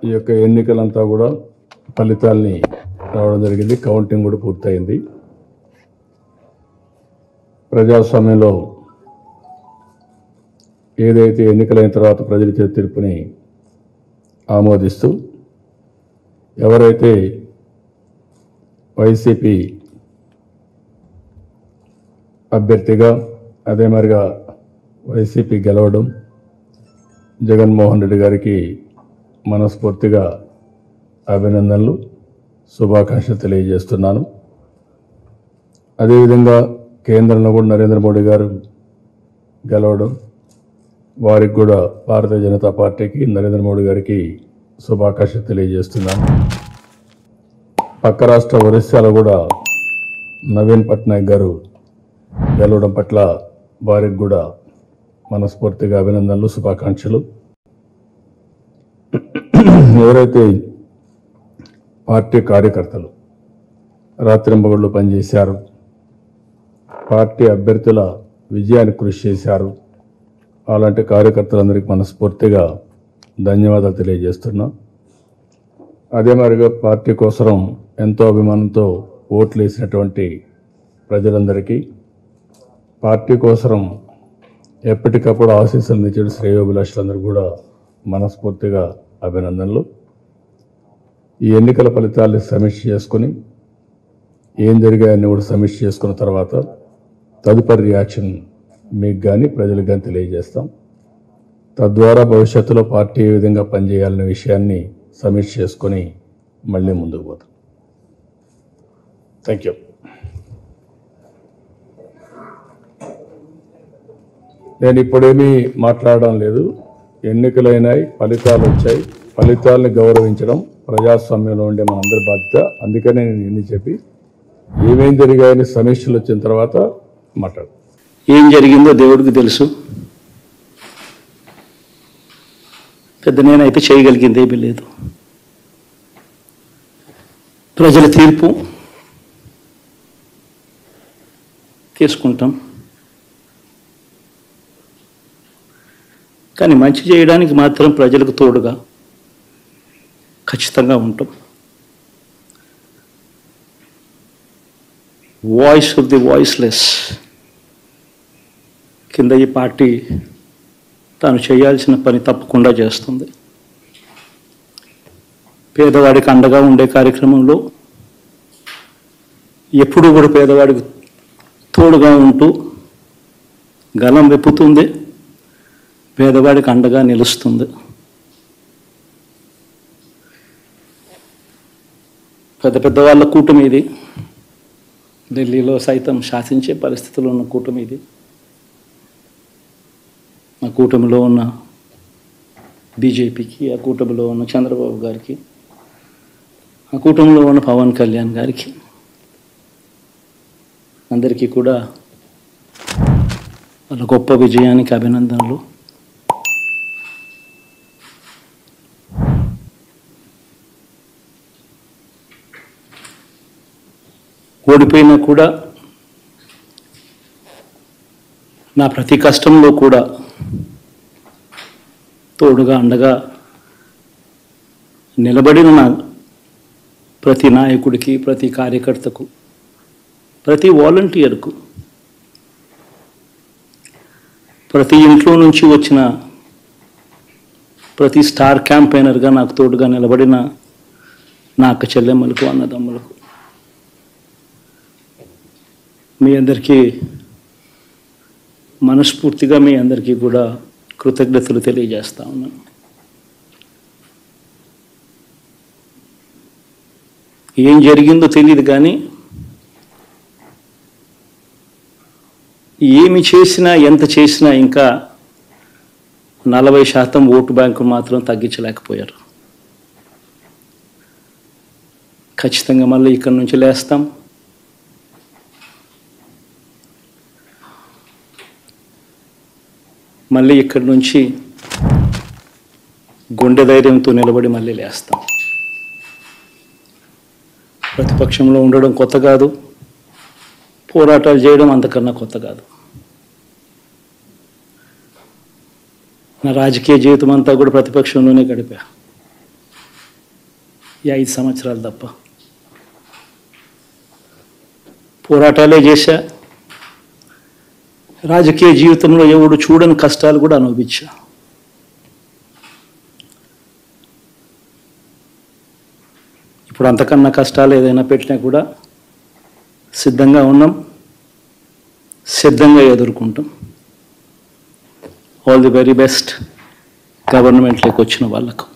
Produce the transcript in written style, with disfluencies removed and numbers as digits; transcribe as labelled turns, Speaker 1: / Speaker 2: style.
Speaker 1: ఈ యొక్క ఎన్నికలంతా కూడా ఫలితాల్ని రావడం జరిగింది. కౌంటింగ్ కూడా పూర్తయింది. ప్రజాస్వామ్యంలో ఏదైతే ఎన్నికలైన తర్వాత ప్రజల చేతి తీర్పుని ఆమోదిస్తూ ఎవరైతే వైసీపీ అభ్యర్థిగా అదే మరిగా వైసీపీ గెలవడం జగన్మోహన్ రెడ్డి గారికి మనస్ఫూర్తిగా అభినందనలు, శుభాకాంక్షలు తెలియజేస్తున్నాను. అదేవిధంగా కేంద్రంలో కూడా నరేంద్ర మోడీ గారు గెలవడం వారికి కూడా భారతీయ జనతా పార్టీకి నరేంద్ర మోడీ గారికి శుభాకాంక్షలు తెలియజేస్తున్నాను. పక్క రాష్ట్ర ఒరిస్సాలో కూడా నవీన్ పట్నాయక్ గారు గెలవడం పట్ల వారికి కూడా మనస్ఫూర్తిగా అభినందనలు, శుభాకాంక్షలు. ఎవరైతే పార్టీ కార్యకర్తలు రాత్రింబగళ్ళు పనిచేశారు, పార్టీ అభ్యర్థుల విజయానికి కృషి చేశారు, అలాంటి కార్యకర్తలందరికీ మనస్ఫూర్తిగా ధన్యవాదాలు తెలియజేస్తున్నా. అదే మరిగా పార్టీ కోసం ఎంతో అభిమానంతో ఓట్లు వేసినటువంటి ప్రజలందరికీ, పార్టీ కోసం ఎప్పటికప్పుడు ఆశీస్సులు ఇచ్చిన శ్రేయోభిలాషులందరూ కూడా మనస్ఫూర్తిగా అభినందనలు. ఈ ఎన్నికల ఫలితాలను సమీక్ష చేసుకుని ఏం జరిగాయని కూడా సమీక్ష చేసుకున్న తర్వాత తదుపరి రియాక్షన్ మీకు కానీ ప్రజలకు కానీ తెలియజేస్తాం. తద్వారా భవిష్యత్తులో పార్టీ ఏ విధంగా పనిచేయాలనే విషయాన్ని సమీక్ష చేసుకొని మళ్ళీ ముందుకు పోతాం. Thank you. నేను ఇప్పుడేమీ మాట్లాడడం లేదు. ఎన్నికలైనాయి, ఫలితాలు వచ్చాయి. ఫలితాలను గౌరవించడం ప్రజాస్వామ్యంలో ఉండే మనందరి బాధ్యత. అందుకనే నేను ఎన్ని చెప్పి ఏమేం జరిగాయని సమీక్షలు వచ్చిన తర్వాత మాట్లాడు.
Speaker 2: ఏం జరిగిందో దేవుడికి తెలుసు. పెద్ద నేనైతే చేయగలిగింది ఏమీ లేదు. ప్రజల తీర్పు తీసుకుంటాం. కానీ మంచి చేయడానికి మాత్రం ప్రజలకు తోడుగా ఖచ్చితంగా ఉంటాం. వాయిస్ ఆఫ్ ది వాయిస్లెస్ కింద ఈ పార్టీ తాను చేయాల్సిన పని తప్పకుండా చేస్తుంది. పేదవాడికి అండగా ఉండే కార్యక్రమంలో ఎప్పుడూ కూడా పేదవాడికి తోడుగా ఉంటూ గలం వెప్పుతుంది, పేదవాడికి అండగా నిలుస్తుంది. పెద్ద పెద్ద వాళ్ళ కూటమి ఇది. ఢిల్లీలో సైతం శాసించే పరిస్థితుల్లో ఉన్న కూటమి ఇది. ఆ కూటమిలో ఉన్న బీజేపీకి, ఆ కూటమిలో ఉన్న చంద్రబాబు గారికి, ఆ కూటమిలో ఉన్న పవన్ కళ్యాణ్ గారికి అందరికీ కూడా వాళ్ళ గొప్ప విజయానికి అభినందనలు. ఓడిపోయినా కూడా నా ప్రతి కష్టంలో కూడా తోడుగా అండగా నిలబడిన నా ప్రతి నాయకుడికి, ప్రతి కార్యకర్తకు, ప్రతి వాలంటీర్కు, ప్రతి ఇంట్లో నుంచి వచ్చిన ప్రతి స్టార్ క్యాంపెయినర్గా నాకు తోడుగా నిలబడిన నా అక్క చెల్లెమ్మలకు, అన్నదమ్ములకు, మీ అందరికీ మనస్ఫూర్తిగా మీ అందరికీ కూడా కృతజ్ఞతలు తెలియజేస్తా ఉన్నాను. ఏం జరిగిందో తెలియదు కానీ ఏమి చేసినా, ఎంత చేసినా ఇంకా 40% ఓటు బ్యాంకు మాత్రం తగ్గించలేకపోయారు. ఖచ్చితంగా మళ్ళీ ఇక్కడి నుంచి లేస్తాం. మళ్ళీ ఇక్కడి నుంచి గుండె ధైర్యంతో నిలబడి మళ్ళీ లేస్తాం. ప్రతిపక్షంలో ఉండడం కొత్త కాదు, పోరాటాలు చేయడం అంతకన్నా కొత్త కాదు. నా రాజకీయ జీవితం అంతా కూడా ప్రతిపక్షంలోనే గడిపా. ఈ 5 సంవత్సరాలు తప్ప. పోరాటాలే చేశా, రాజకీయ జీవితంలో ఎవడు చూడని కష్టాలు కూడా అనుభవించా. ఇప్పుడు అంతకన్నా కష్టాలు ఏదైనా పెట్టినా కూడా సిద్ధంగా ఉన్నాం, సిద్ధంగా ఎదుర్కొంటాం. ఆల్ ది వెరీ బెస్ట్ గవర్నమెంట్లోకి వచ్చిన వాళ్ళకు.